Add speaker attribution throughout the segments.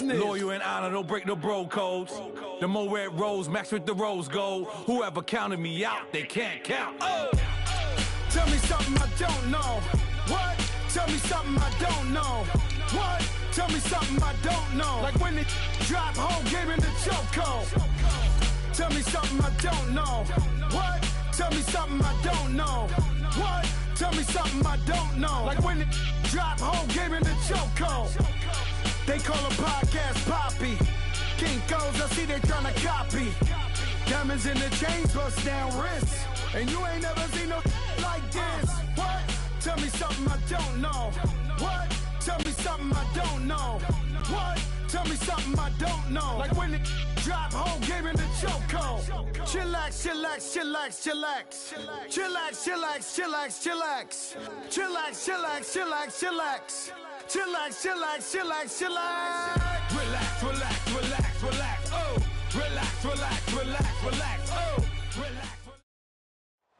Speaker 1: business.
Speaker 2: Loyal and honor, don't break the bro codes. The more red rose, max with the rose gold. Whoever counted me out, they can't count. Oh!
Speaker 1: Tell me something I don't know. What? Tell me something I don't know. What? Tell me something I don't know. Like when it drop whole game in the chokehold. Tell me something I don't know. What? Tell me something I don't know. What? Tell me something I don't know. Like when it drop whole game in the chokehold. They call a podcast Poppy. Kinkos, I see they tryna copy. Diamonds in the chains, bust down wrists. And you ain't never seen no like this. What? Tell me something I don't know. What? Tell me something I don't know. What? Tell me something I don't know. Like when it drop whole game in the chokehold. Chillax, chillax, chillax, chillax. Chillax, chillax, chillax, chillax. Chillax, chillax, chillax, chillax. Chillax, chillax, chillax, chillax.
Speaker 2: Relax, relax, relax, relax. Oh! Relax, relax, relax, relax. Oh! Relax.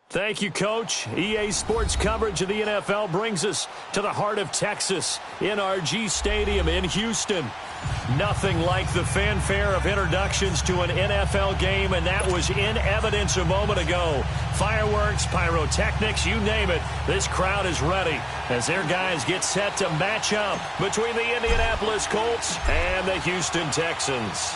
Speaker 3: Thank you, Coach. EA Sports coverage of the NFL brings us to the heart of Texas, NRG Stadium in Houston. Nothing like the fanfare of introductions to an NFL game, and that was in evidence a moment ago. Fireworks, pyrotechnics, you name it. This crowd is ready as their guys get set to match up between the Indianapolis Colts and the Houston Texans.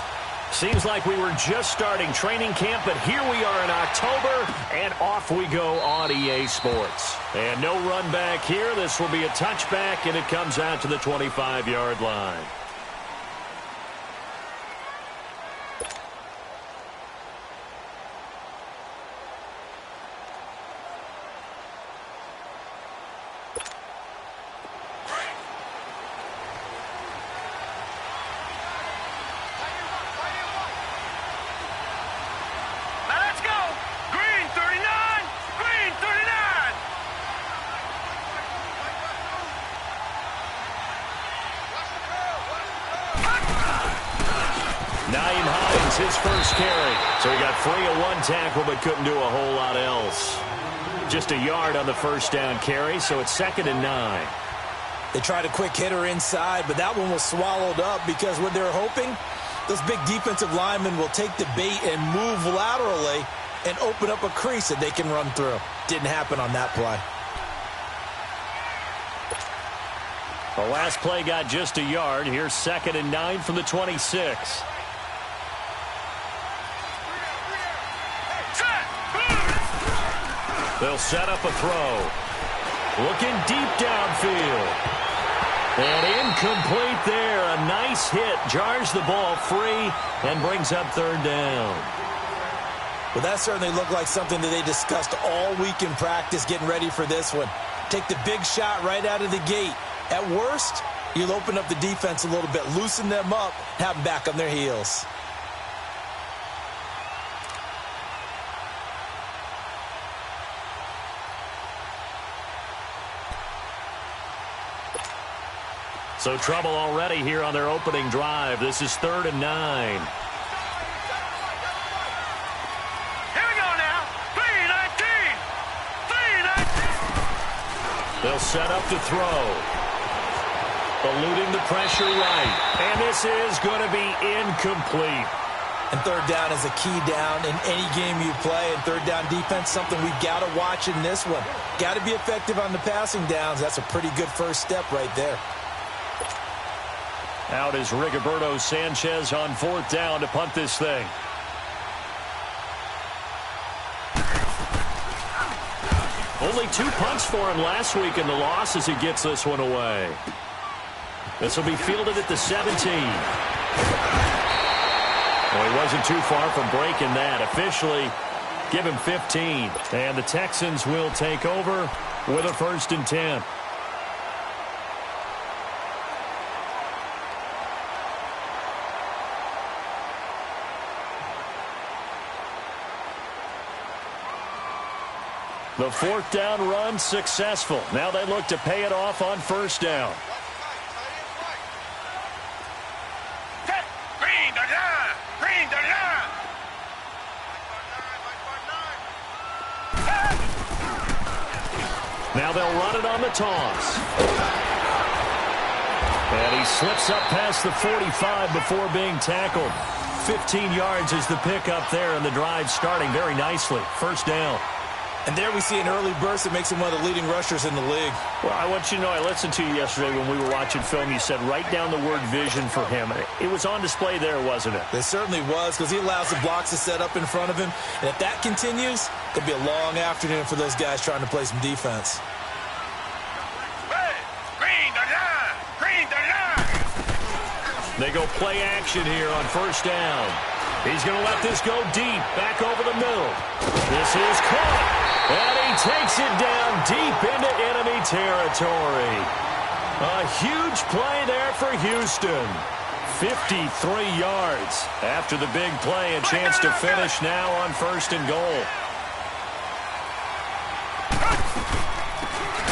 Speaker 3: Seems like we were just starting training camp, but here we are in October, and off we go on EA Sports. And no run back here. This will be a touchback, and it comes out to the 25-yard line. His first carry. So he got free of one tackle but couldn't do a whole lot else. Just a yard on the first down carry, so it's 2nd and 9.
Speaker 4: They tried a quick hitter inside, but that one was swallowed up because what they're hoping, those big defensive linemen will take the bait and move laterally and open up a crease that they can run through. Didn't happen on that play.
Speaker 3: The last play got just a yard. Here's 2nd and 9 from the 26. They'll set up a throw. Looking deep downfield. And incomplete there. A nice hit. Jars the ball free and brings up 3rd down.
Speaker 4: Well, that certainly looked like something that they discussed all week in practice getting ready for this one. Take the big shot right out of the gate. At worst, you'll open up the defense a little bit, loosen them up, have them back on their heels.
Speaker 3: So trouble already here on their opening drive. This is 3rd and 9.
Speaker 5: Here we go now. 3-19. 3-19.
Speaker 3: They'll set up to throw. Eluding the pressure right. And this is going to be incomplete.
Speaker 4: And 3rd down is a key down in any game you play. And 3rd down defense, something we've got to watch in this one. Got to be effective on the passing downs. That's a pretty good first step right there.
Speaker 3: Out is Rigoberto Sanchez on 4th down to punt this thing. Only 2 punts for him last week in the loss as he gets this one away. This will be fielded at the 17. Well, he wasn't too far from breaking that. Officially, give him 15. And the Texans will take over with a 1st and 10. The 4th down run successful. Now they look to pay it off on 1st down.
Speaker 5: Green the line. Green the line.
Speaker 3: Now they'll run it on the toss. And he slips up past the 45 before being tackled. 15 yards is the pickup there, and the drive starting very nicely. First down.
Speaker 4: And there we see an early burst that makes him one of the leading rushers in the league.
Speaker 3: Well, I want you to know, I listened to you yesterday when we were watching film. You said write down the word vision for him. It was on display there, wasn't it?
Speaker 4: It certainly was, because he allows the blocks to set up in front of him. And if that continues, it'll be a long afternoon for those guys trying to play some defense.
Speaker 5: Hey, green the line! Green the line!
Speaker 3: They go play action here on first down. He's going to let this go deep, back over the middle. This is caught. And he takes it down deep into enemy territory. A huge play there for Houston. 53 yards. After the big play, a chance to finish now on first and goal.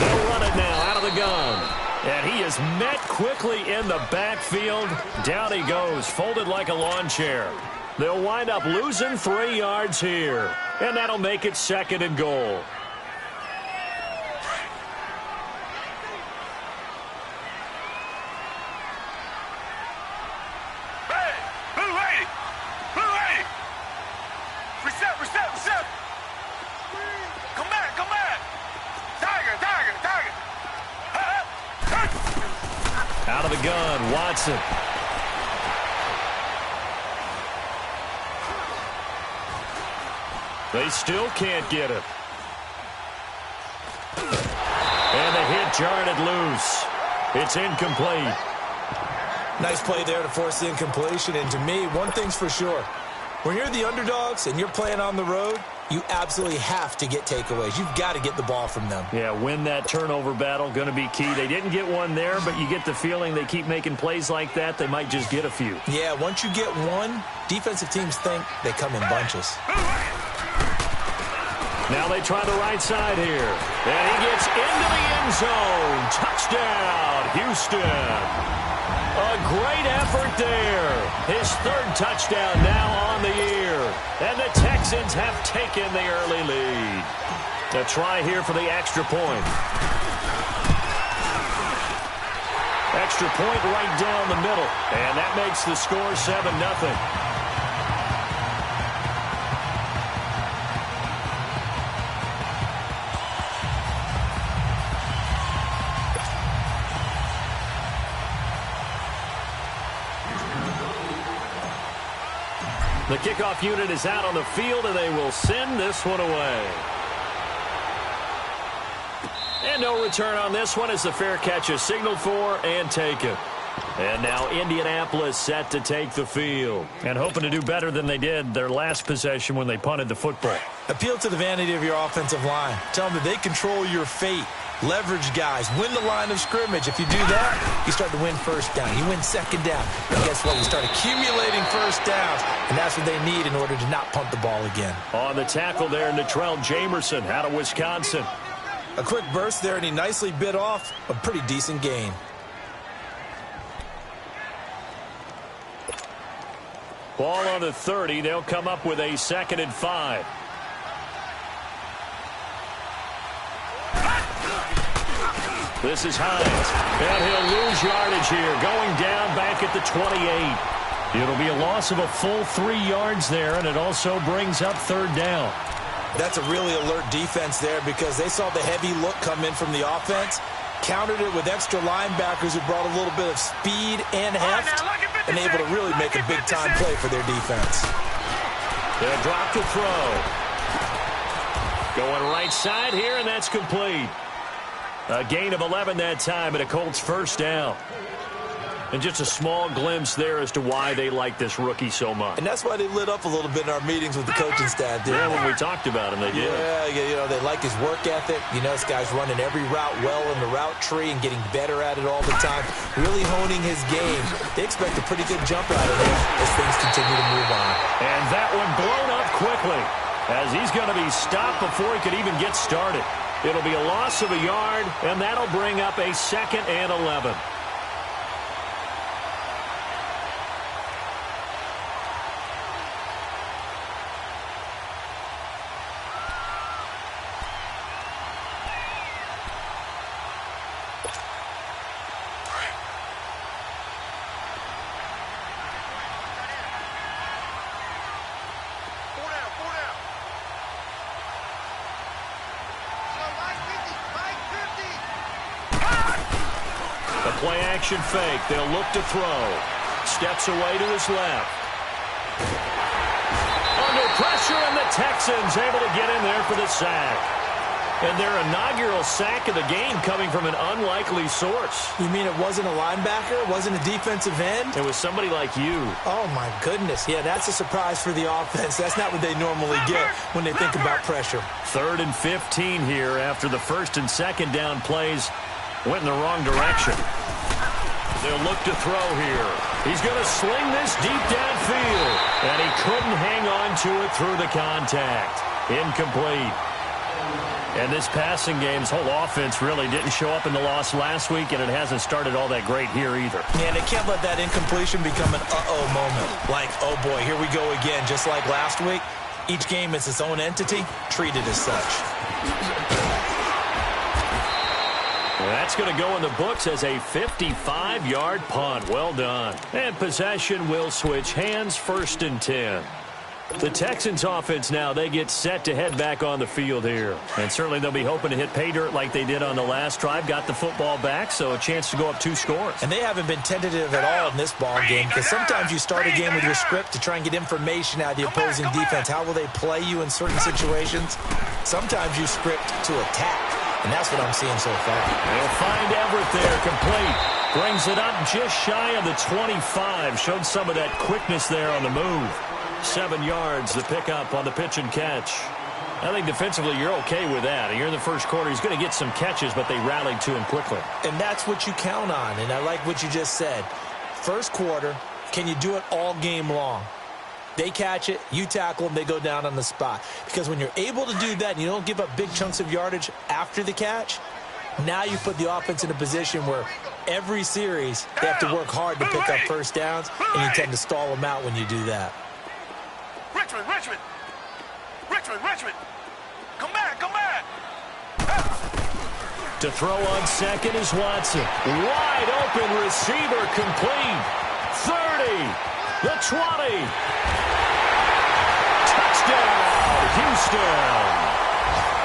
Speaker 3: They'll run it now out of the gun. And he is met quickly in the backfield. Down he goes, folded like a lawn chair. They'll wind up losing 3 yards here. And that'll make it second and goal.
Speaker 5: Hey, blue lady! Blue lady! Reset, reset, reset! Come back, come back! Tiger, tiger, tiger!
Speaker 3: Out of the gun, Watson. They still can't get it. And the hit jarred it loose. It's incomplete.
Speaker 4: Nice play there to force the incompletion. And to me, one thing's for sure. When you're the underdogs and you're playing on the road, you absolutely have to get takeaways. You've got to get the ball from them.
Speaker 3: Yeah, win that turnover battle, going to be key. They didn't get one there, but you get the feeling they keep making plays like that, they might just get a few.
Speaker 4: Yeah, once you get one, defensive teams think they come in bunches.
Speaker 3: Now they try the right side here. And he gets into the end zone. Touchdown, Houston. A great effort there. His third touchdown now on the year. And the Texans have taken the early lead. A try here for the extra point. Extra point right down the middle. And that makes the score 7-0. The kickoff unit is out on the field, and they will send this one away. And no return on this one as the fair catch is signaled for and taken. And now Indianapolis set to take the field. And hoping to do better than they did their last possession when they punted the football.
Speaker 4: Appeal to the vanity of your offensive line. Tell them that they control your fate. Leverage guys. Win the line of scrimmage. If you do that, you start to win first down. You win second down. And guess what? You start accumulating first downs. And that's what they need in order to not punt the ball again.
Speaker 3: On the tackle there, Natrell Jamerson out of Wisconsin.
Speaker 4: A quick burst there, and he nicely bit off a pretty decent gain.
Speaker 3: Ball on the 30. They'll come up with a 2nd and 5. This is Hines. And he'll lose yardage here. Going down back at the 28. It'll be a loss of a full 3 yards there, and it also brings up third down.
Speaker 4: That's a really alert defense there because they saw the heavy look come in from the offense, countered it with extra linebackers who brought a little bit of speed and heft, and able to really make a big-time play for their defense.
Speaker 3: They'll drop to throw. Going right side here, and that's complete. A gain of 11 that time, and a Colts first down. And just a small glimpse there as to why they like this rookie so much.
Speaker 4: And that's why they lit up a little bit in our meetings with the coaching staff.
Speaker 3: Yeah, when we talked about him, they did.
Speaker 4: Yeah, you know, they like his work ethic. You know, this guy's running every route well in the route tree and getting better at it all the time, really honing his game. They expect a pretty good jump out of him as things continue to move on.
Speaker 3: And that one blown up quickly as he's going to be stopped before he could even get started. It'll be a loss of a yard, and that'll bring up a 2nd and 11. Play action fake. They'll look to throw. Steps away to his left. Under pressure, and the Texans able to get in there for the sack. And their inaugural sack of the game coming from an unlikely source.
Speaker 4: You mean it wasn't a linebacker? It wasn't a defensive end?
Speaker 3: It was somebody like you.
Speaker 4: Oh, my goodness. Yeah, that's a surprise for the offense. That's not what they normally get when they think about pressure.
Speaker 3: 3rd and 15 here after the 1st and 2nd down plays went in the wrong direction. They'll look to throw here. He's going to sling this deep downfield. And he couldn't hang on to it through the contact. Incomplete. And this passing game's whole offense really didn't show up in the loss last week, and it hasn't started all that great here either.
Speaker 4: Yeah, they can't let that incompletion become an uh-oh moment. Like, oh boy, here we go again. Just like last week, each game is its own entity, treated as such.
Speaker 3: That's going to go in the books as a 55-yard punt. Well done. And possession will switch hands, 1st and 10. The Texans offense now, they get set to head back on the field here. And certainly they'll be hoping to hit pay dirt like they did on the last drive. Got the football back, so a chance to go up 2 scores.
Speaker 4: And they haven't been tentative at all in this ball game, because sometimes you start a game with your script to try and get information out of the opposing defense. How will they play you in certain situations? Sometimes you script to attack, and that's what I'm seeing so far.
Speaker 3: They'll find Everett there, complete. Brings it up just shy of the 25. Showed some of that quickness there on the move. 7 yards, the pickup on the pitch and catch. I think defensively you're okay with that. You're in the first quarter. He's going to get some catches, but they rallied to him quickly.
Speaker 4: And that's what you count on, and I like what you just said. First quarter, can you do it all game long? They catch it, you tackle them, they go down on the spot. Because when you're able to do that and you don't give up big chunks of yardage after the catch, now you put the offense in a position where every series they have to work hard to pick up first downs, and you tend to stall them out when you do that.
Speaker 5: Richmond. Come back.
Speaker 3: To throw on second is Watson. Wide open receiver, complete. 30, the 20. Touchdown, Houston.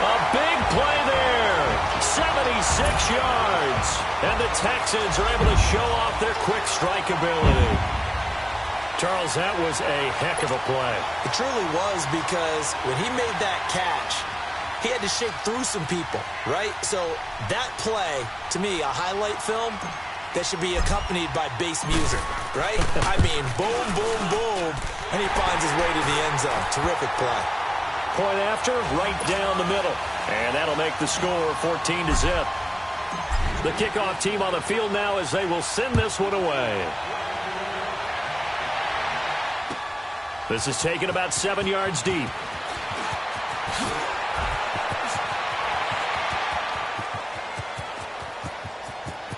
Speaker 3: A big play there. 76 yards. And the Texans are able to show off their quick strike ability. Charles, that was a heck of a play.
Speaker 4: It truly was, because when he made that catch, he had to shake through some people, right? So that play, to me, a highlight film that should be accompanied by bass music, right? I mean, boom, boom, boom, and he finds his way to the end zone. Terrific play.
Speaker 3: Point after, right down the middle. And that'll make the score 14-0. The kickoff team on the field now as they will send this one away. This is taken about 7 yards deep.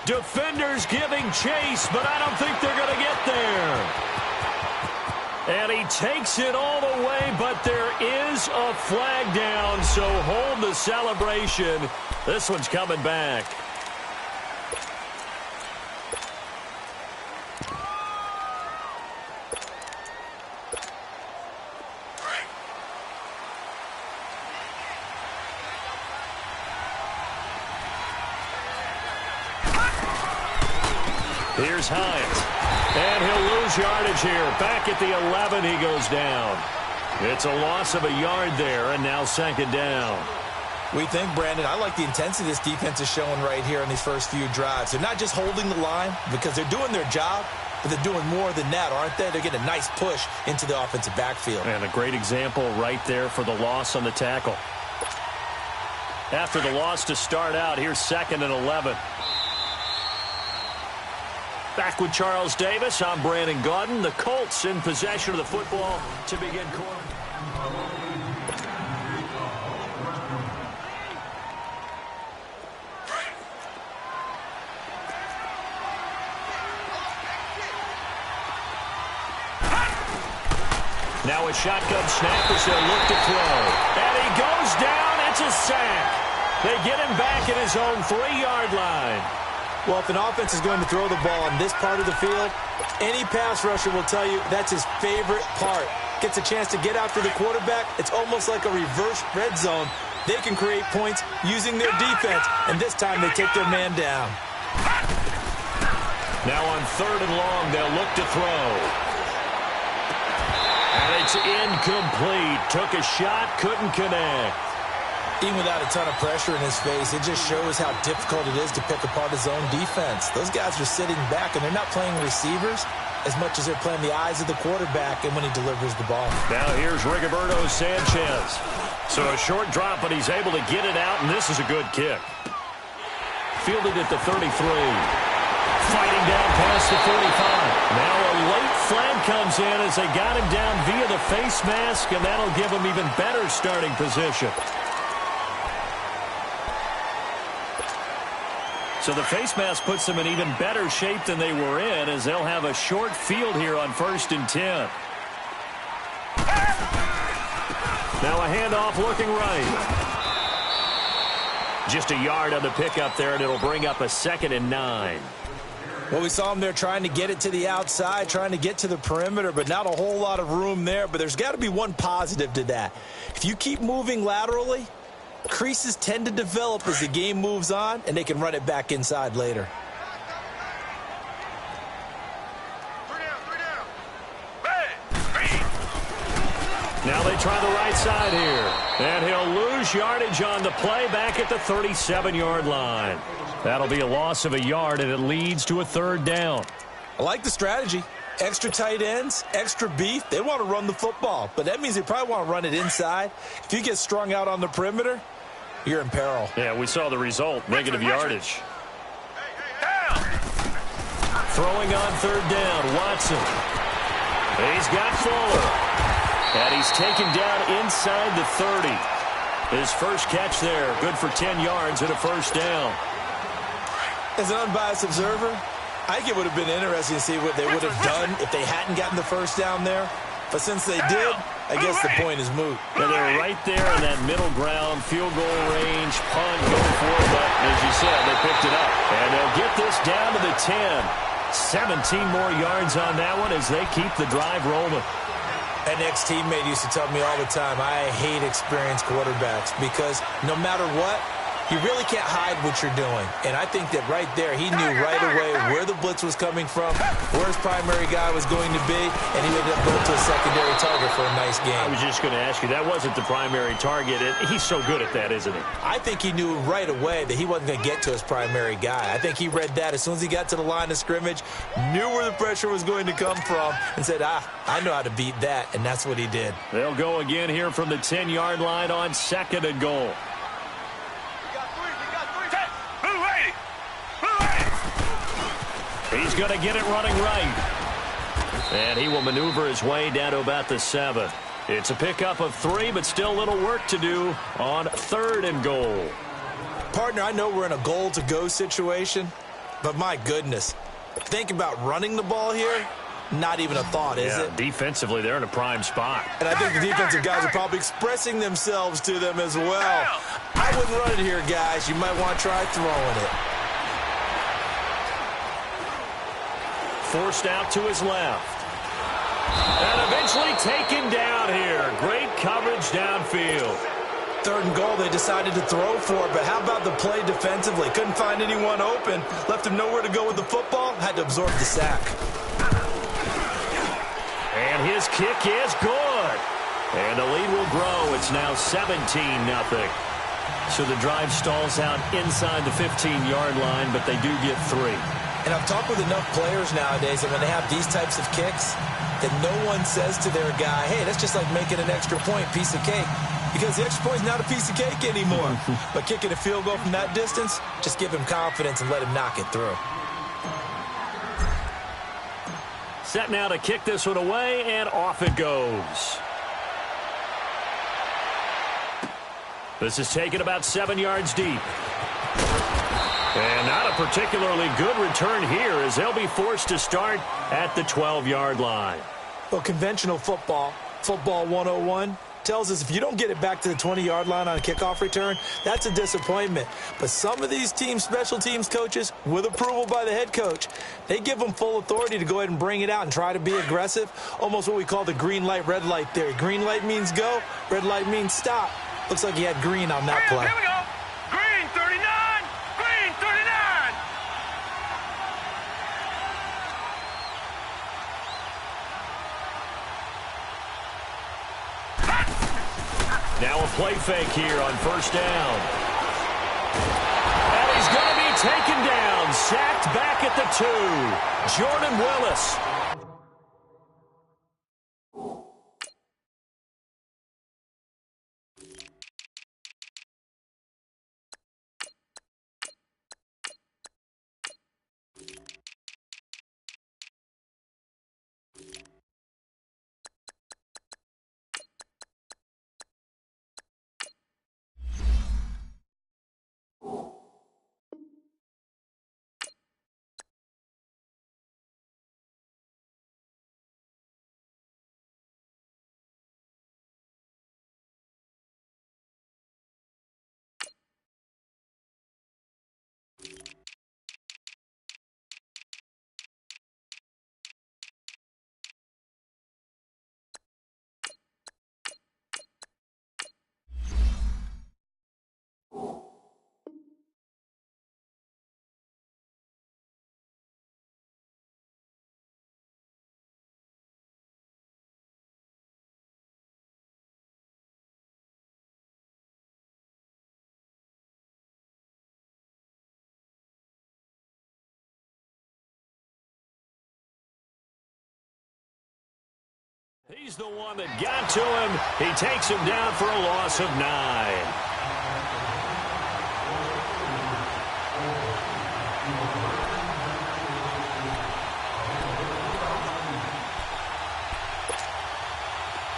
Speaker 3: Defenders giving chase, but I don't think they're going to get there. And he takes it all the way, but there is a flag down, so hold the celebration. This one's coming back. Here's Hines. And he'll lose yardage here. Back at the 11, he goes down. It's a loss of a yard there, and now 2nd down.
Speaker 4: We think, Brandon, I like the intensity this defense is showing right here in these first few drives. They're not just holding the line because they're doing their job, but they're doing more than that, aren't they? They're getting a nice push into the offensive backfield.
Speaker 3: And a great example right there for the loss on the tackle. After the loss to start out, here's 2nd and 11. Back with Charles Davis, I'm Brandon Gaudin. The Colts in possession of the football to begin quarter. Now a shotgun snap as they'll look to throw. And he goes down. It's a sack. They get him back at his own 3-yard line.
Speaker 4: Well, if an offense is going to throw the ball on this part of the field, any pass rusher will tell you that's his favorite part. Gets a chance to get after the quarterback. It's almost like a reverse red zone. They can create points using their defense, and this time they take their man down.
Speaker 3: Now on 3rd and long, they'll look to throw. And it's incomplete. Took a shot, couldn't connect.
Speaker 4: Even without a ton of pressure in his face, it just shows how difficult it is to pick apart his own defense. Those guys are sitting back, and they're not playing receivers as much as they're playing the eyes of the quarterback and when he delivers the ball.
Speaker 3: Now here's Rigoberto Sanchez. So a short drop, but he's able to get it out, and this is a good kick. Fielded at the 33. Fighting down past the 45. Now a late flag comes in as they got him down via the face mask, and that'll give him even better starting position. So the face mask puts them in even better shape than they were in, as they'll have a short field here on 1st and 10. Now a handoff looking right. Just a yard on the pickup there, and it'll bring up a 2nd and 9.
Speaker 4: Well, we saw him there trying to get it to the outside, trying to get to the perimeter, but not a whole lot of room there. But there's got to be one positive to that. If you keep moving laterally, creases tend to develop as the game moves on, and they can run it back inside later.
Speaker 3: Now they try the right side here. And he'll lose yardage on the play back at the 37-yard line. That'll be a loss of a yard, and it leads to a 3rd down.
Speaker 4: I like the strategy. Extra tight ends, extra beef. They want to run the football, but that means they probably want to run it inside. If you get strung out on the perimeter, you're in peril.
Speaker 3: Yeah, we saw the result, negative yardage. Throwing on 3rd down, Watson. He's got Fuller. And he's taken down inside the 30. His first catch there, good for 10 yards and a 1st down.
Speaker 4: As an unbiased observer, I think it would have been interesting to see what they would have done if they hadn't gotten the 1st down there. But since they did, I guess the point is moot.
Speaker 3: Yeah, they were right there in that middle ground, field goal range, punt, go for it. But as you said, they picked it up. And they'll get this down to the 10. 17 more yards on that one as they keep the drive rolling.
Speaker 4: An ex-teammate used to tell me all the time, I hate experienced quarterbacks because no matter what, you really can't hide what you're doing. And I think that right there, he knew right away where the blitz was coming from, where his primary guy was going to be, and he ended up going to a secondary target for a nice game.
Speaker 3: I was just going to ask you, that wasn't the primary target. He's so good at that, isn't he?
Speaker 4: I think he knew right away that he wasn't going to get to his primary guy. I think he read that as soon as he got to the line of scrimmage, knew where the pressure was going to come from, and said, I know how to beat that, and that's what he did.
Speaker 3: They'll go again here from the 10-yard line on 2nd and goal. He's going to get it running right. And he will maneuver his way down to about the 7. It's a pickup of 3, but still a little work to do on 3rd and goal.
Speaker 4: Partner, I know we're in a goal-to-go situation, but my goodness, think about running the ball here. Not even a thought, is it?
Speaker 3: Defensively, they're in a prime spot.
Speaker 4: And I think the defensive guys are probably expressing themselves to them as well. I wouldn't run it here, guys. You might want to try throwing it.
Speaker 3: Forced out to his left. And eventually taken down here. Great coverage downfield.
Speaker 4: 3rd and goal, they decided to throw for it, but how about the play defensively? Couldn't find anyone open. Left him nowhere to go with the football. Had to absorb the sack.
Speaker 3: And his kick is good. And the lead will grow. It's now 17-0. So the drive stalls out inside the 15-yard line, but they do get 3.
Speaker 4: And I've talked with enough players nowadays that when they have these types of kicks, that no one says to their guy, hey, that's just like making an extra point, piece of cake. Because the extra point is not a piece of cake anymore. But kicking a field goal from that distance, just give him confidence and let him knock it through.
Speaker 3: Set now to kick this one away, and off it goes. This is taken about 7 yards deep. And not a particularly good return here as they'll be forced to start at the 12-yard line.
Speaker 4: Well, conventional football 101, tells us if you don't get it back to the 20-yard line on a kickoff return, that's a disappointment. But some of these teams, special teams coaches, with approval by the head coach, they give them full authority to go ahead and bring it out and try to be aggressive. Almost what we call the green light, red light theory. Green light means go, red light means stop. Looks like he had green on that play.
Speaker 5: Here we go. Green 39. Green 39.
Speaker 3: Now a play fake here on first down. And he's going to be taken down, sacked back at the 2. Jordan Willis. He's the one that got to him. He takes him down for a loss of 9.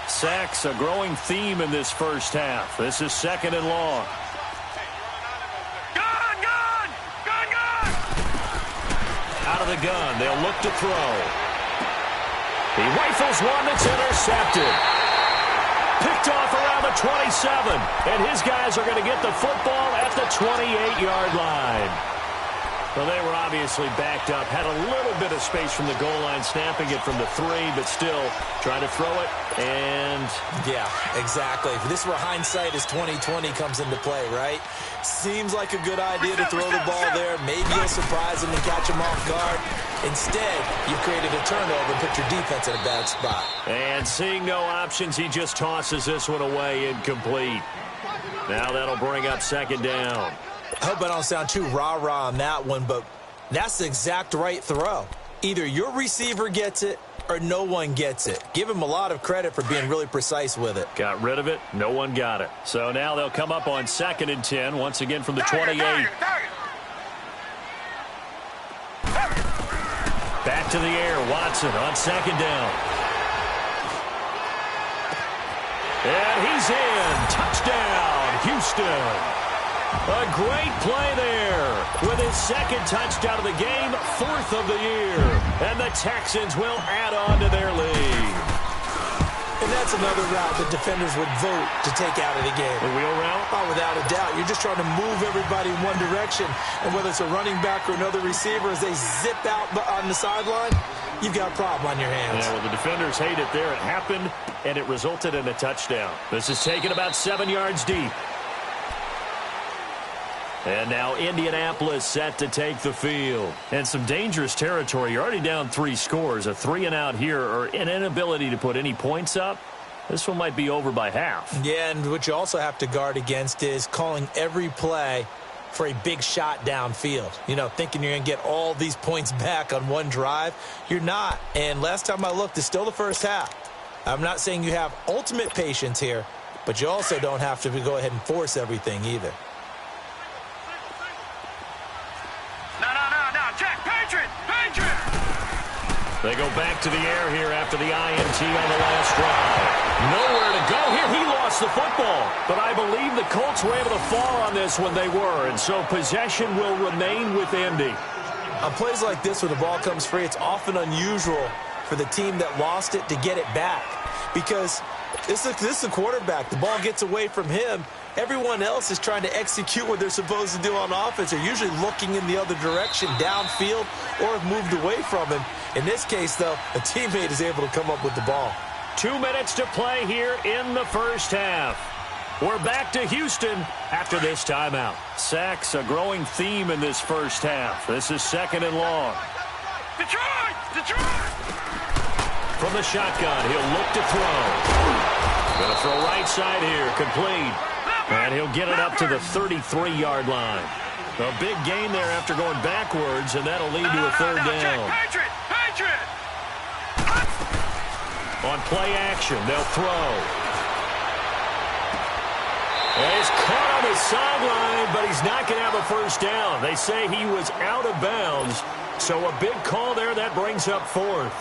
Speaker 3: Sacks, a growing theme in this first half. This is 2nd and long.
Speaker 5: Gun!
Speaker 3: Out of the gun, they'll look to throw. He rifles one that's intercepted. Picked off around the 27. And his guys are going to get the football at the 28-yard line. Well, they were obviously backed up. Had a little bit of space from the goal line, snapping it from the 3, but still trying to throw it. And
Speaker 4: yeah, exactly. This is where hindsight is 20/20 comes into play, right? Seems like a good idea to throw the ball there. Maybe you'll surprise him and catch him off guard. Instead, you created a turnover and put your defense in a bad spot.
Speaker 3: And seeing no options, he just tosses this one away incomplete. Now that'll bring up 2nd down.
Speaker 4: I hope I don't sound too rah-rah on that one, but that's the exact right throw. Either your receiver gets it or no one gets it. Give him a lot of credit for being really precise with it.
Speaker 3: Got rid of it. No one got it. So now they'll come up on 2nd and 10, once again from the 28. Back to the air. Watson on 2nd down. And he's in. Touchdown, Houston. A great play there with his 2nd touchdown of the game, 4th of the year. And the Texans will add on to their lead.
Speaker 4: And that's another route that defenders would vote to take out of the game.
Speaker 3: The wheel route?
Speaker 4: Oh, without a doubt. You're just trying to move everybody in one direction. And whether it's a running back or another receiver, as they zip out on the sideline, you've got a problem on your hands.
Speaker 3: Yeah, well, the defenders hate it there. It happened, and it resulted in a touchdown. This is taken about 7 yards deep. And now Indianapolis set to take the field. And some dangerous territory. You're already down 3 scores. A 3-and-out here, or an inability to put any points up. This one might be over by half.
Speaker 4: Yeah, and what you also have to guard against is calling every play for a big shot downfield. You know, thinking you're going to get all these points back on one drive. You're not. And last time I looked, it's still the first half. I'm not saying you have ultimate patience here, but you also don't have to go ahead and force everything either.
Speaker 3: They go back to the air here after the INT on the last drive. Nowhere to go here. He lost the football. But I believe the Colts were able to fall on this when they were, and so possession will remain with Indy.
Speaker 4: On plays like this where the ball comes free, it's often unusual for the team that lost it to get it back. Because this is a quarterback. The ball gets away from him. Everyone else is trying to execute what they're supposed to do on offense. They're usually looking in the other direction, downfield, or have moved away from him. In this case, though, a teammate is able to come up with the ball.
Speaker 3: 2 minutes to play here in the first half. We're back to Houston after this timeout. Sacks, a growing theme in this first half. This is 2nd and long.
Speaker 5: Detroit!
Speaker 3: From the shotgun, he'll look to throw. Going to throw right side here, complete. And he'll get it up to the 33-yard line. A big gain there after going backwards, and that'll lead to a third down. On play action, they'll throw. And he's caught on the sideline, but he's not going to have a first down. They say he was out of bounds, so a big call there. That brings up fourth.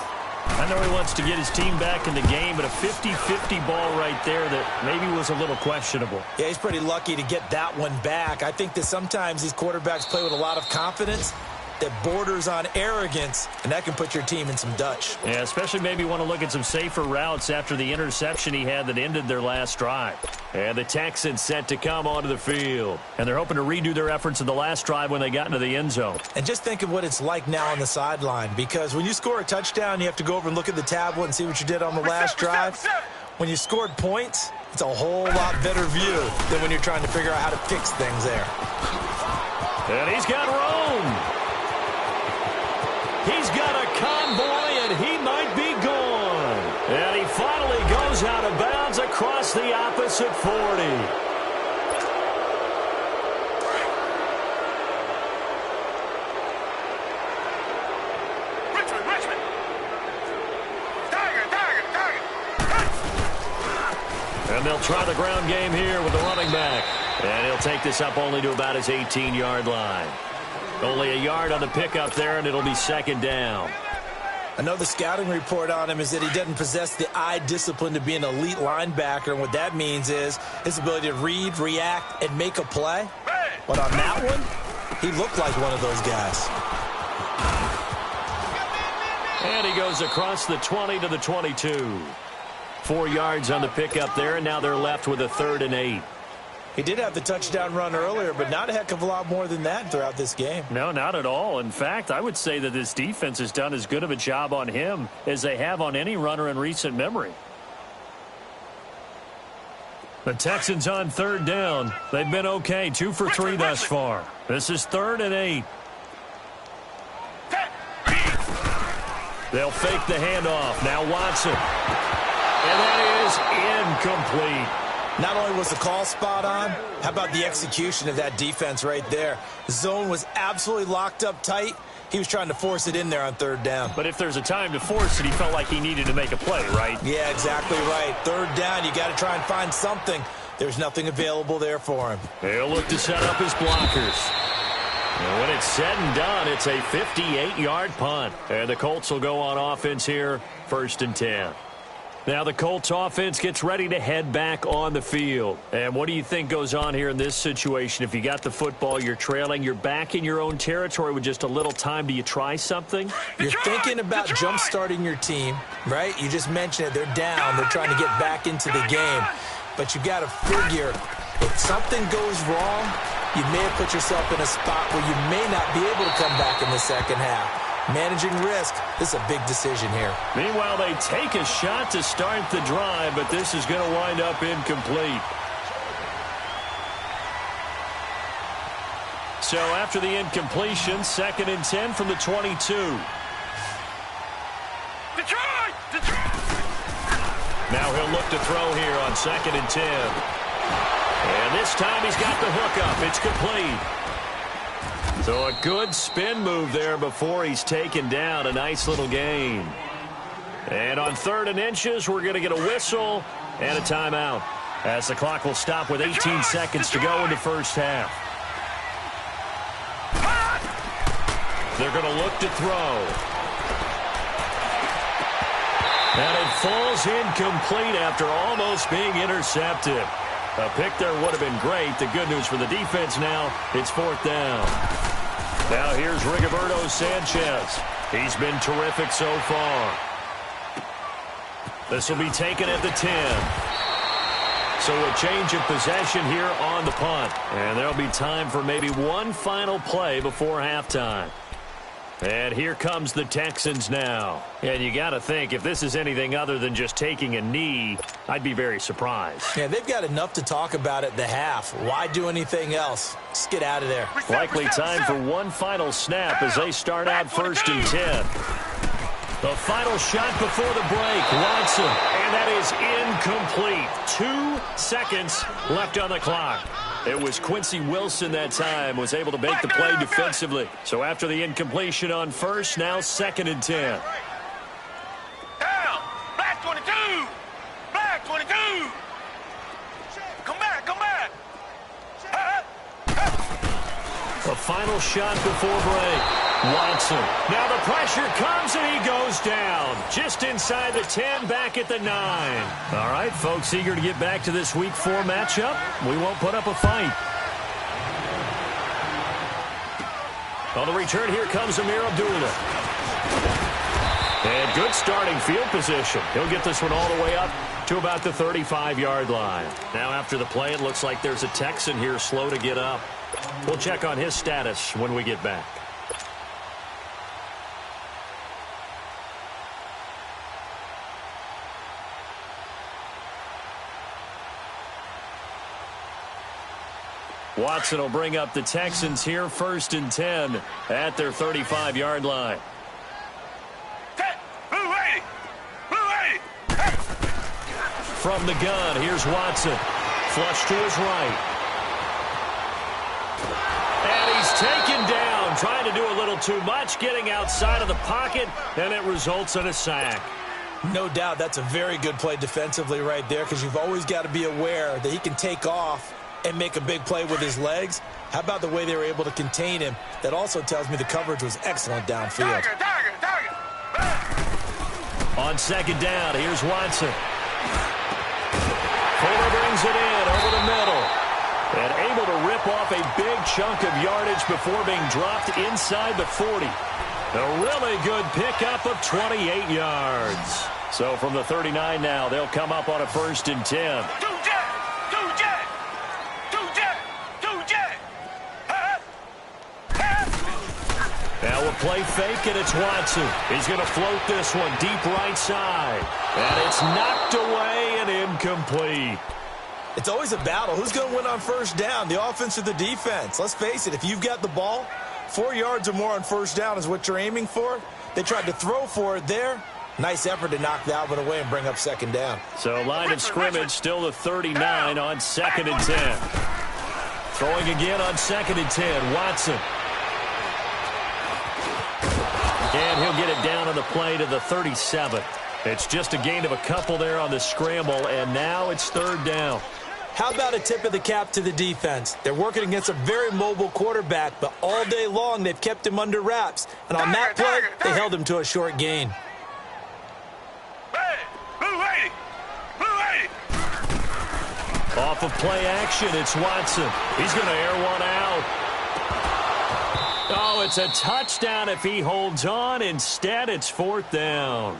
Speaker 3: I know he wants to get his team back in the game, but a 50-50 ball right there that maybe was a little questionable.
Speaker 4: Yeah, he's pretty lucky to get that one back. I think that sometimes these quarterbacks play with a lot of confidence that borders on arrogance, and that can put your team in some Dutch.
Speaker 3: Yeah, especially maybe want to look at some safer routes after the interception he had that ended their last drive. And the Texans set to come onto the field. And they're hoping to redo their efforts in the last drive when they got into the end zone.
Speaker 4: And just think of what it's like now on the sideline, because when you score a touchdown, you have to go over and look at the tablet and see what you did on the last drive. When you scored points, it's a whole lot better view than when you're trying to figure out how to fix things there.
Speaker 3: And he's got Rome. He's got a convoy, and he might be gone. And he finally goes out of bounds across the opposite 40.
Speaker 5: Richmond. Tiger.
Speaker 3: And they'll try the ground game here with the running back. And he'll take this up only to about his 18-yard line. Only a yard on the pickup there, and it'll be second down.
Speaker 4: I know the scouting report on him is that he doesn't possess the eye discipline to be an elite linebacker, and what that means is his ability to read, react, and make a play. But on that one, he looked like one of those guys.
Speaker 3: And he goes across the 20 to the 22. 4 yards on the pickup there, and now they're left with a 3rd and 8.
Speaker 4: He did have the touchdown run earlier, but not a heck of a lot more than that throughout this game.
Speaker 3: No, not at all. In fact, I would say that this defense has done as good of a job on him as they have on any runner in recent memory. The Texans on 3rd down. They've been okay, 2 for 3 thus far. This is 3rd and 8. They'll fake the handoff. Now Watson. And that is incomplete.
Speaker 4: Not only was the call spot on, how about the execution of that defense right there? The zone was absolutely locked up tight. He was trying to force it in there on 3rd down.
Speaker 3: But if there's a time to force it, he felt like he needed to make a play, right?
Speaker 4: Yeah, exactly right. 3rd down, you got to try and find something. There's nothing available there for him.
Speaker 3: He'll look to set up his blockers. And when it's said and done, it's a 58-yard punt. And the Colts will go on offense here, 1st and 10. Now the Colts offense gets ready to head back on the field. And what do you think goes on here in this situation? If you got the football, you're trailing, you're back in your own territory with just a little time. Do you try something?
Speaker 4: You're thinking about jump-starting your team, right? You just mentioned it. They're down. They're trying to get back into the game. But you got to figure, if something goes wrong, you may have put yourself in a spot where you may not be able to come back in the second half. Managing risk, this is a big decision here.
Speaker 3: Meanwhile, they take a shot to start the drive, but this is going to wind up incomplete. So after the incompletion, 2nd and 10 from the 22.
Speaker 5: Detroit!
Speaker 3: Now he'll look to throw here on 2nd and 10. And this time he's got the hook up. It's complete. So a good spin move there before he's taken down. A nice little gain. And on 3rd and inches, we're going to get a whistle and a timeout, as the clock will stop with 18 seconds to go in the first half. They're going to look to throw. And it falls incomplete after almost being intercepted. A pick there would have been great. The good news for the defense now, it's 4th down. Now here's Rigoberto Sanchez. He's been terrific so far. This will be taken at the 10. So a change of possession here on the punt. And there'll be time for maybe one final play before halftime. And here comes the Texans now. And you got to think, if this is anything other than just taking a knee, I'd be very surprised.
Speaker 4: Yeah, they've got enough to talk about at the half. Why do anything else? Just get out of there.
Speaker 3: Likely time for one final snap as they start out 1st and 10. The final shot before the break, Watson, and that is incomplete. 2 seconds left on the clock. It was Quincy Wilson that time, was able to make the play defensively. So after the incompletion on first, now 2nd and 10.
Speaker 5: Down. Black 22. Black 22. Come back, come back.
Speaker 3: The final shot before break. Watson. Now the pressure comes and he goes down. Just inside the 10, back at the 9. All right, folks, eager to get back to this Week 4 matchup. We won't put up a fight. On the return, here comes Amir Abdullah. And good starting field position. He'll get this one all the way up to about the 35-yard line. Now after the play, it looks like there's a Texan here slow to get up. We'll check on his status when we get back. Watson will bring up the Texans here, 1st and 10 at their 35-yard line. From the gun, here's Watson. Flush to his right. And he's taken down, trying to do a little too much, getting outside of the pocket, and it results in a sack.
Speaker 4: No doubt that's a very good play defensively right there, because you've always got to be aware that he can take off and make a big play with his legs. How about the way they were able to contain him? That also tells me the coverage was excellent downfield.
Speaker 3: On 2nd down, here's Watson. Fuller brings it in over the middle. And able to rip off a big chunk of yardage before being dropped inside the 40. A really good pickup of 28 yards. So from the 39 now, they'll come up on a 1st and 10. Now a play fake, and it's Watson. He's going to float this one deep right side. And it's knocked away and incomplete.
Speaker 4: It's always a battle. Who's going to win on 1st down, the offense or the defense? Let's face it, if you've got the ball, 4 yards or more on 1st down is what you're aiming for. They tried to throw for it there. Nice effort to knock that one away and bring up 2nd down.
Speaker 3: So line of scrimmage still the 39 on 2nd and 10. Throwing again on 2nd and 10, Watson. And he'll get it down on the play to the 37. It's just a gain of a couple there on the scramble, and now it's 3rd down.
Speaker 4: How about a tip of the cap to the defense? They're working against a very mobile quarterback, but all day long they've kept him under wraps. And on that play, they held him to a short gain.
Speaker 3: Off of play action, it's Watson. He's going to air one out. Oh, it's a touchdown if he holds on. Instead, it's 4th down.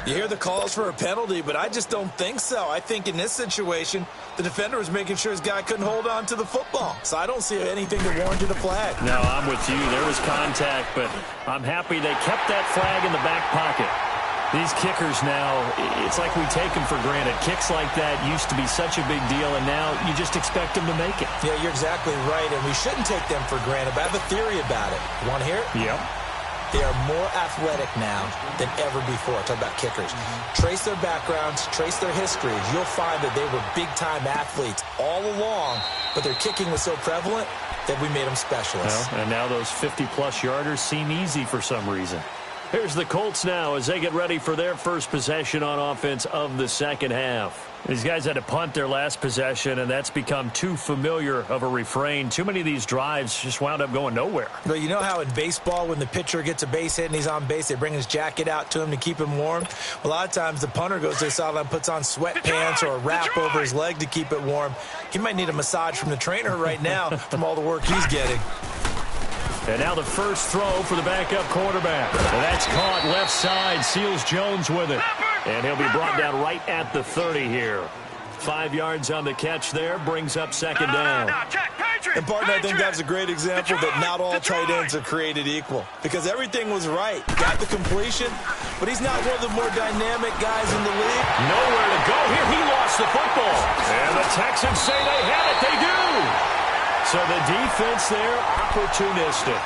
Speaker 4: You hear the calls for a penalty, but I just don't think so. I think in this situation, the defender was making sure his guy couldn't hold on to the football. So I don't see anything that warranted a flag.
Speaker 3: No, I'm with you. There was contact, but I'm happy they kept that flag in the back pocket. These kickers now, it's like we take them for granted. Kicks like that used to be such a big deal, and now you just expect them to make it.
Speaker 4: Yeah, you're exactly right, and we shouldn't take them for granted, but I have a theory about it. You want to hear it?
Speaker 3: Yep.
Speaker 4: They are more athletic now than ever before. Talk about kickers. Trace their backgrounds, trace their histories. You'll find that they were big-time athletes all along, but their kicking was so prevalent that we made them specialists.
Speaker 3: Well, and now those 50-plus yarders seem easy for some reason. Here's the Colts now as they get ready for their first possession on offense of the 2nd half. These guys had to punt their last possession, and that's become too familiar of a refrain. Too many of these drives just wound up going nowhere.
Speaker 4: Well, you know how in baseball when the pitcher gets a base hit and he's on base, they bring his jacket out to him to keep him warm? A lot of times the punter goes to the sideline, puts on sweatpants or a wrap over his leg to keep it warm. He might need a massage from the trainer right now from all the work he's getting.
Speaker 3: And now the first throw for the backup quarterback. And that's caught left side. Seals Jones with it. And he'll be brought down right at the 30 here. 5 yards on the catch there. Brings up 2nd down.
Speaker 4: And, partner, I think that's a great example that not all tight ends are created equal. Because everything was right. Got the completion, but he's not one of the more dynamic guys in the league.
Speaker 3: Nowhere to go here. He lost the football. And the Texans say they have it. They do. So the defense there, opportunistic.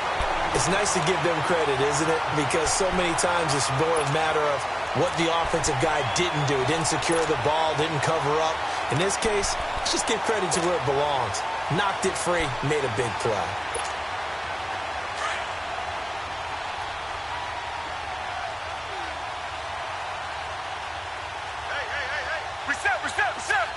Speaker 4: It's nice to give them credit, isn't it? Because so many times it's more a matter of what the offensive guy didn't do. Didn't secure the ball, didn't cover up. In this case, let's just give credit to where it belongs. Knocked it free, made a big play.
Speaker 5: Reset.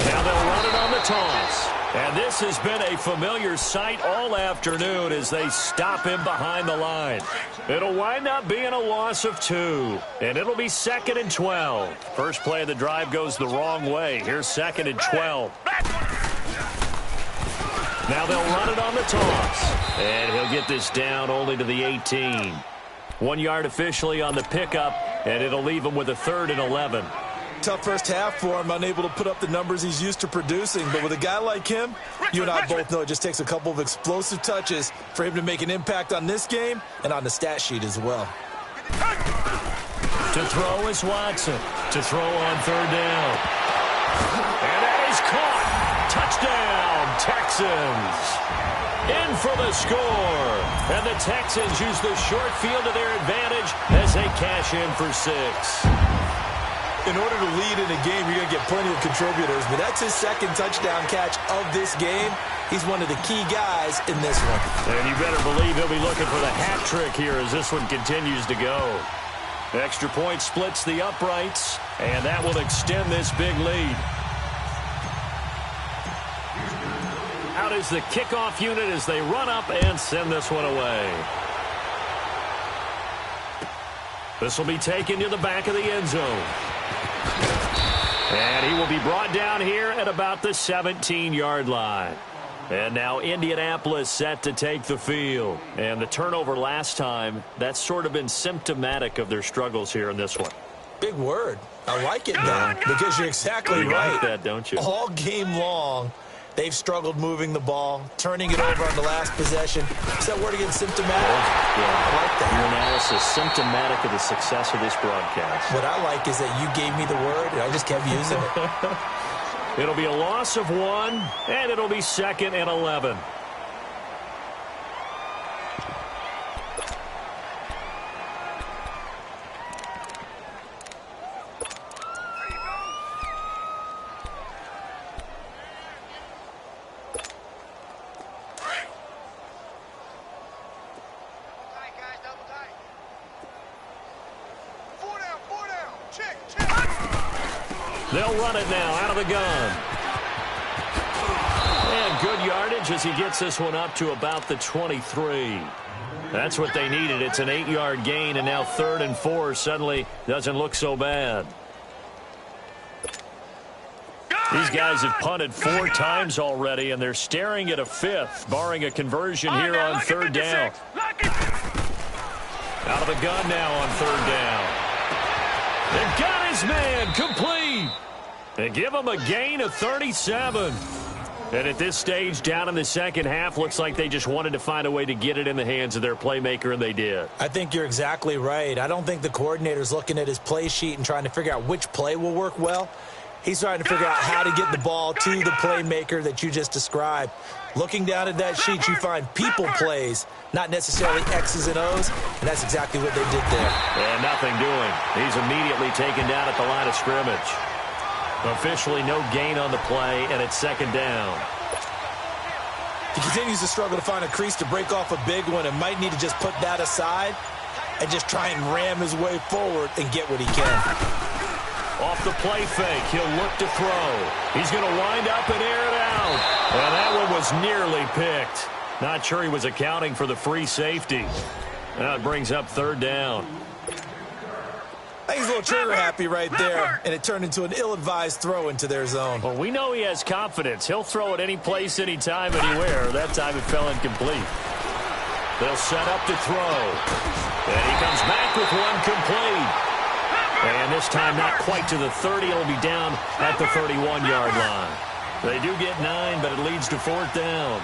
Speaker 3: Now they'll run it on the toss. And this has been a familiar sight all afternoon as they stop him behind the line. It'll wind up being a loss of 2, and it'll be 2nd and 12. First play of the drive goes the wrong way. Here's 2nd and 12. Now they'll run it on the toss, and he'll get this down only to the 18. 1 yard officially on the pickup, and it'll leave him with a 3rd and 11.
Speaker 4: Tough first half for him, unable to put up the numbers he's used to producing. But with a guy like him, you and I both know it just takes a couple of explosive touches for him to make an impact on this game and on the stat sheet as well.
Speaker 3: To throw is Watson. To throw on 3rd down. And that is caught. Touchdown, Texans. In for the score. And the Texans use the short field to their advantage as they cash in for 6.
Speaker 4: In order to lead in a game, you're going to get plenty of contributors, but that's his 2nd touchdown catch of this game. He's one of the key guys in this one.
Speaker 3: And you better believe he'll be looking for the hat trick here as this one continues to go. Extra point splits the uprights, and that will extend this big lead. Out is the kickoff unit as they run up and send this one away. This will be taken to the back of the end zone. And he will be brought down here at about the 17-yard line. And now Indianapolis set to take the field. And the turnover last time, that's sort of been symptomatic of their struggles here in this one.
Speaker 4: Big word. I like it, though, because you're exactly right.
Speaker 3: Like that, don't you?
Speaker 4: All game long, they've struggled moving the ball, turning it over on the last possession. Is that word again, symptomatic?
Speaker 3: Yeah,
Speaker 4: I like that.
Speaker 3: Your analysis, symptomatic of the success of this broadcast.
Speaker 4: What I like is that you gave me the word, and I just kept using it.
Speaker 3: It'll be a loss of 1, and it'll be 2nd and 11. They'll run it now out of the gun. And good yardage as he gets this one up to about the 23. That's what they needed. It's an 8-yard gain, and now 3rd and 4 suddenly doesn't look so bad. These guys have punted 4 times already, and they're staring at a 5th, barring a conversion here on 3rd down. Out of the gun now on 3rd down. They've got his man complete. They give him a gain of 37. And at this stage, down in the second half, looks like they just wanted to find a way to get it in the hands of their playmaker, and they did.
Speaker 4: I think you're exactly right. I don't think the coordinator's looking at his play sheet and trying to figure out which play will work well. He's trying to figure out how to get the ball to the playmaker that you just described. Looking down at that sheet, you find people plays, not necessarily X's and O's, and that's exactly what they did there.
Speaker 3: And nothing doing. He's immediately taken down at the line of scrimmage. Officially no gain on the play, and it's 2nd down.
Speaker 4: He continues to struggle to find a crease to break off a big one and might need to just put that aside and just try and ram his way forward and get what he can.
Speaker 3: Off the play fake, he'll look to throw. He's going to wind up and air it out. And that one was nearly picked. Not sure he was accounting for the free safety. Now it brings up 3rd down.
Speaker 4: I think he's a little trigger happy right there, and it turned into an ill-advised throw into their zone.
Speaker 3: Well, we know he has confidence. He'll throw it any place, anytime, anywhere. That time it fell incomplete. They'll set up to throw. And he comes back with one complete. And this time not quite to the 30. It'll be down at the 31-yard line. They do get 9, but it leads to 4th down.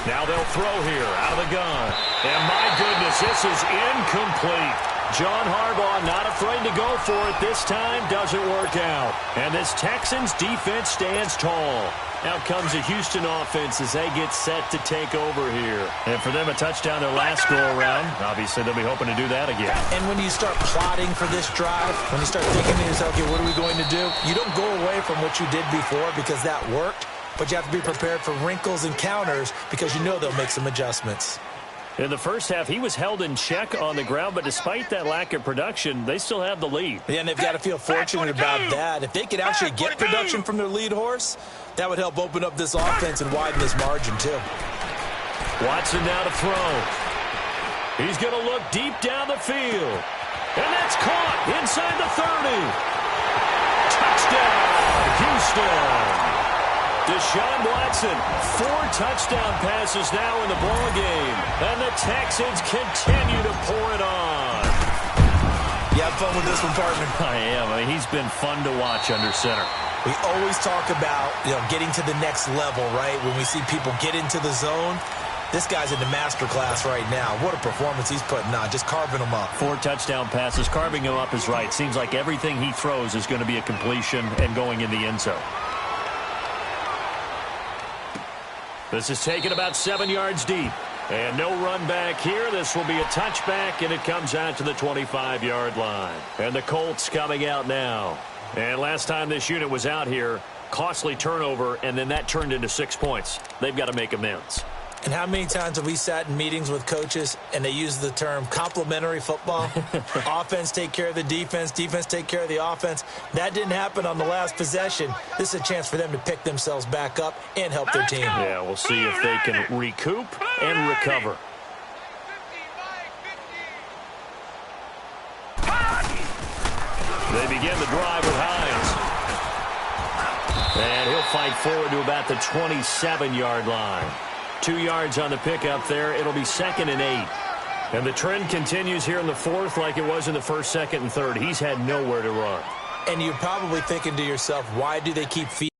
Speaker 3: Now they'll throw here out of the gun. And my goodness, this is incomplete. John Harbaugh not afraid to go for it this time. Doesn't work out. And this Texans defense stands tall. Out comes the Houston offense as they get set to take over here. And for them, a touchdown their last go-around. Obviously, they'll be hoping to do that again.
Speaker 4: And when you start plotting for this drive, when you start thinking to yourself, okay, what are we going to do? You don't go away from what you did before because that worked, but you have to be prepared for wrinkles and counters because you know they'll make some adjustments.
Speaker 3: In the first half, he was held in check on the ground, but despite that lack of production, they still have the lead.
Speaker 4: Yeah, and they've got to feel fortunate about that. If they could actually get production from their lead horse, that would help open up this offense and widen this margin, too.
Speaker 3: Watson now to throw. He's going to look deep down the field. And that's caught inside the 30. Touchdown, Houston. Deshaun Watson, 4 touchdown passes now in the ballgame. And the Texans continue to pour it on.
Speaker 4: You have fun with this one, partner?
Speaker 3: I am. I mean, he's been fun to watch under center.
Speaker 4: We always talk about, getting to the next level, right? When we see people get into the zone, this guy's in the master class right now. What a performance he's putting on, just carving them up.
Speaker 3: 4 touchdown passes, carving him up is right. Seems like everything he throws is going to be a completion and going in the end zone. This is taken about 7 yards deep. And no run back here. This will be a touchback, and it comes out to the 25-yard line. And the Colts coming out now. And last time this unit was out here, costly turnover, and then that turned into 6 points. They've got to make amends.
Speaker 4: And how many times have we sat in meetings with coaches and they use the term complementary football? Offense take care of the defense, defense take care of the offense. That didn't happen on the last possession. This is a chance for them to pick themselves back up and help their team.
Speaker 3: Yeah, we'll see if they can recoup and recover. They begin the drive with Hines. And he'll fight forward to about the 27-yard line. 2 yards on the pickup there. It'll be 2nd and 8. And the trend continues here in the 4th like it was in the 1st, 2nd, and 3rd. He's had nowhere to run.
Speaker 4: And you're probably thinking to yourself, why do they keep feeding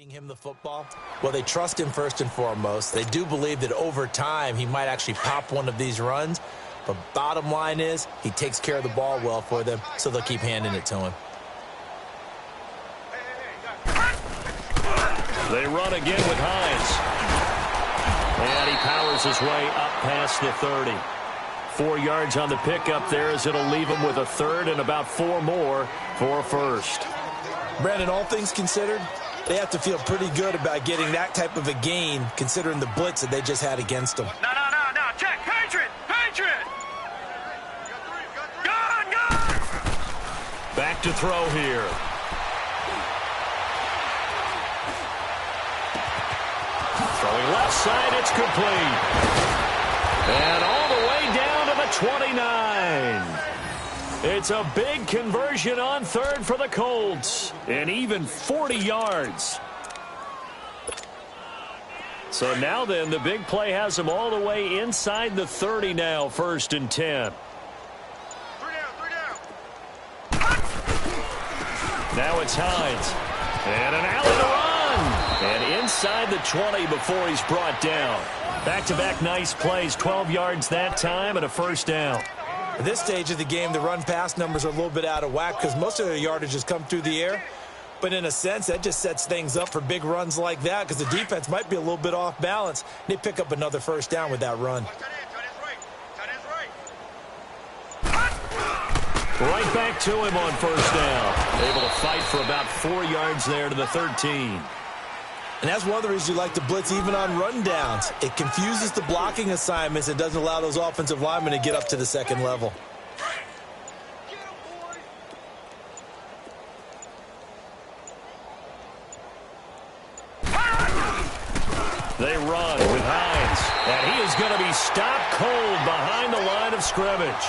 Speaker 4: him the football? Well, they trust him first and foremost. They do believe that over time he might actually pop one of these runs. But bottom line is he takes care of the ball well for them, so they'll keep handing it to him.
Speaker 3: They run again with Hines. And he powers his way up past the 30. 4 yards on the pickup there as it'll leave him with a 3rd and about 4 more for a 1st.
Speaker 4: Brandon, all things considered, they have to feel pretty good about getting that type of a gain, considering the blitz that they just had against them.
Speaker 5: No. Check. Patriot. Gun.
Speaker 3: Back to throw here. Throwing left side, it's complete. And all the way down to the 29. It's a big conversion on 3rd for the Colts. And even 40 yards. So now then, the big play has them all the way inside the 30 now, 1st and 10.
Speaker 5: 3 down.
Speaker 3: Now it's Hines. And an alley to run. And inside the 20 before he's brought down. Back-to-back nice plays, 12 yards that time and a 1st down.
Speaker 4: At this stage of the game, the run-pass numbers are a little bit out of whack because most of their yardage has come through the air. But in a sense, that just sets things up for big runs like that because the defense might be a little bit off balance. They pick up another 1st down with that run.
Speaker 3: Right back to him on 1st down. Able to fight for about 4 yards there to the 13.
Speaker 4: And that's one of the reasons you like to blitz even on rundowns. It confuses the blocking assignments and doesn't allow those offensive linemen to get up to the 2nd level.
Speaker 3: They run with Hines. And he is going to be stopped cold behind the line of scrimmage.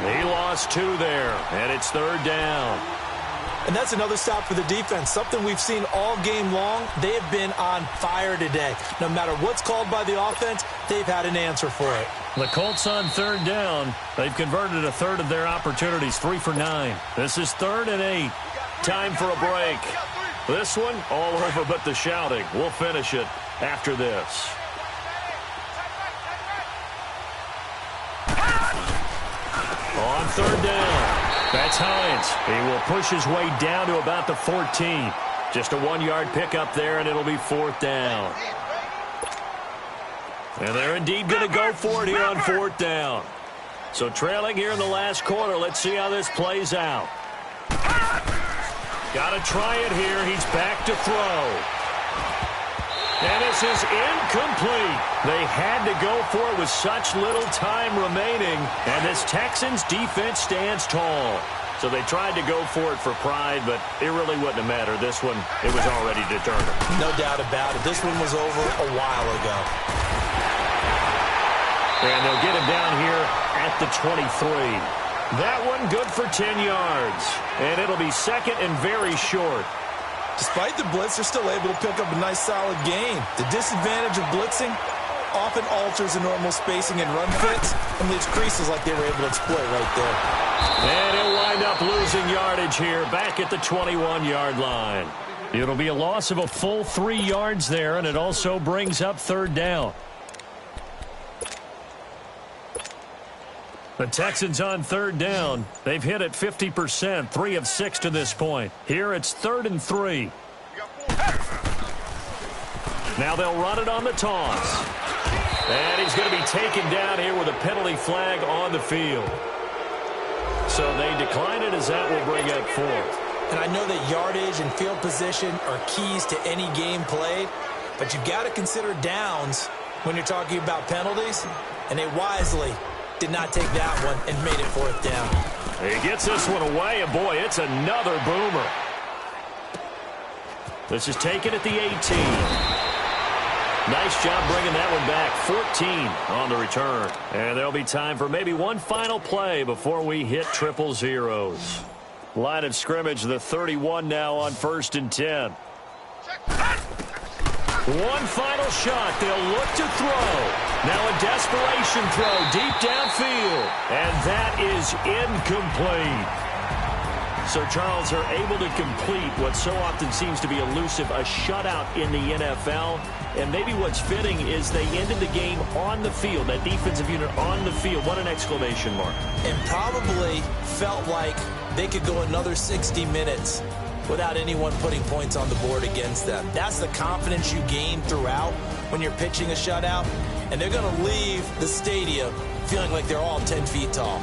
Speaker 3: He lost 2 there, and it's 3rd down.
Speaker 4: And that's another stop for the defense, something we've seen all game long. They have been on fire today. No matter what's called by the offense, they've had an answer for it.
Speaker 3: The Colts on third down. They've converted a third of their opportunities, 3 for 9. This is 3rd and 8. Time for a break. This one, all over but the shouting. We'll finish it after this. On third down, that's Hines. He will push his way down to about the 14. Just a 1-yard pickup there, and it'll be 4th down. And they're indeed going to go for it here on 4th down. So trailing here in the last quarter, let's see how this plays out. Got to try it here. He's back to throw. And this is incomplete. They had to go for it with such little time remaining. And this Texans defense stands tall. So they tried to go for it for pride, but it really wouldn't have mattered. This one, it was already determined.
Speaker 4: No doubt about it. This one was over a while ago.
Speaker 3: And they'll get him down here at the 23. That one good for 10 yards. And it'll be 2nd and very short.
Speaker 4: Despite the blitz, they're still able to pick up a nice, solid gain. The disadvantage of blitzing often alters the normal spacing and run fits and leaves creases like they were able to exploit right there.
Speaker 3: And he'll wind up losing yardage here back at the 21-yard line. It'll be a loss of a full 3 yards there, and it also brings up 3rd down. The Texans on 3rd down. They've hit it 50%, 3 of 6 to this point. Here it's 3rd and 3. Now they'll run it on the toss. And he's going to be taken down here with a penalty flag on the field. So they decline it as that will bring up 4th.
Speaker 4: And I know that yardage and field position are keys to any game played, but you've got to consider downs when you're talking about penalties, and they wisely did not take that one and made it 4th down.
Speaker 3: He gets this one away, and boy, it's another boomer. This is taken at the 18. Nice job bringing that one back. 14 on the return. And there'll be time for maybe one final play before we hit 000. Line of scrimmage, the 31 now on 1st and 10. One final shot. They'll look to throw. Now a desperation throw deep downfield. And that is incomplete. So, Charles, are able to complete what so often seems to be elusive, a shutout in the NFL. And maybe what's fitting is they ended the game on the field, that defensive unit on the field. What an exclamation mark.
Speaker 4: And probably felt like they could go another 60 minutes without anyone putting points on the board against them. That's the confidence you gain throughout when you're pitching a shutout. And they're going to leave the stadium feeling like they're all 10 feet tall.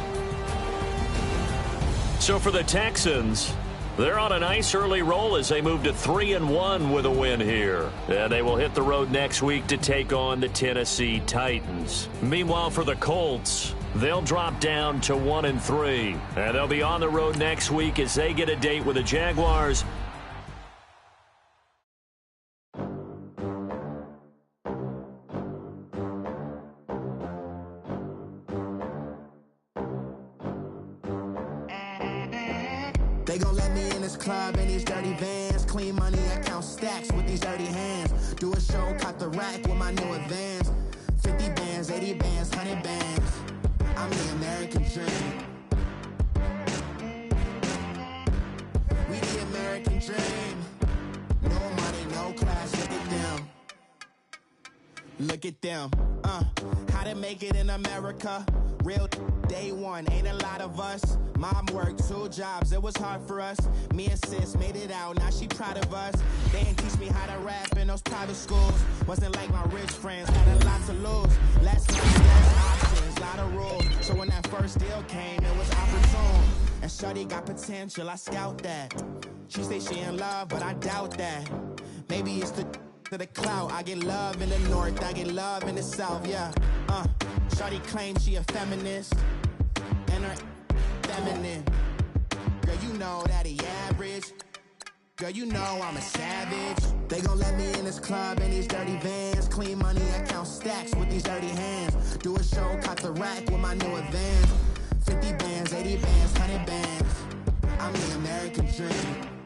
Speaker 3: So for the Texans, they're on a nice early roll as they move to 3-1 with a win here. And they will hit the road next week to take on the Tennessee Titans. Meanwhile, for the Colts, they'll drop down to 1-3. And they'll be on the road next week as they get a date with the Jaguars.
Speaker 1: They gon' let me in this club in these dirty vans. Clean money, I count stacks with these dirty hands. Do a show, caught the rack with my new advance. 50 bands, 80 bands, 100 bands. I'm the American dream. We the American dream. No money, no class, look at them. Look at them, how to make it in America. Real day one, ain't a lot of us. Mom worked 2 jobs, it was hard for us. Me and sis made it out, now she proud of us. They didn't teach me how to rap in those private schools. Wasn't like my rich friends, had a lot to lose. Less money, less options, lot of rules. So when that first deal came, it was opportune. And shorty got potential, I scout that. She say she in love, but I doubt that. Maybe it's to the clout. I get love in the north, I get love in the south, yeah. Shorty claims she a feminist, and her feminine. Girl, you know that he average. Girl, you know I'm a savage. They gon' let me in this club in these dirty vans. Clean money, I count stacks with these dirty hands. Do a show, caught the rack with my new advance. 50 bands, 80 bands, 100 bands. I'm the American dream.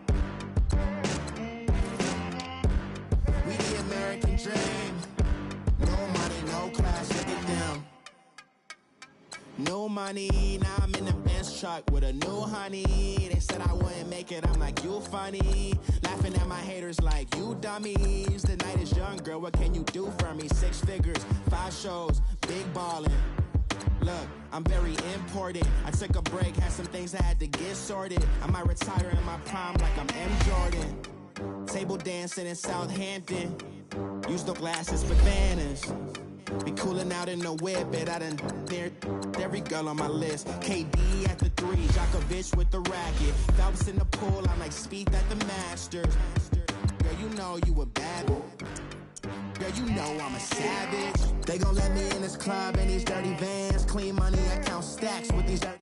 Speaker 1: new money. Now I'm in the Benz truck with a new honey. They said I wouldn't make it, I'm like, you funny. Laughing at my haters like, you dummies. The night is young, girl, what can you do for me? 6 figures, 5 shows, big ballin'. Look, I'm very important. I took a break, had some things I had to get sorted. I might retire in my prime like I'm M. Jordan. Table dancing in Southampton. Use the glasses for banners. Be cooling out in the whip, but I done there every girl on my list. KD at the 3, Djokovic with the racket. Phelps in the pool, I'm like Spieth at the Masters. Girl, you know you a bad boy. Girl, you know I'm a savage. They gon' let me in this club in these dirty vans. Clean money, I count stacks with these dirty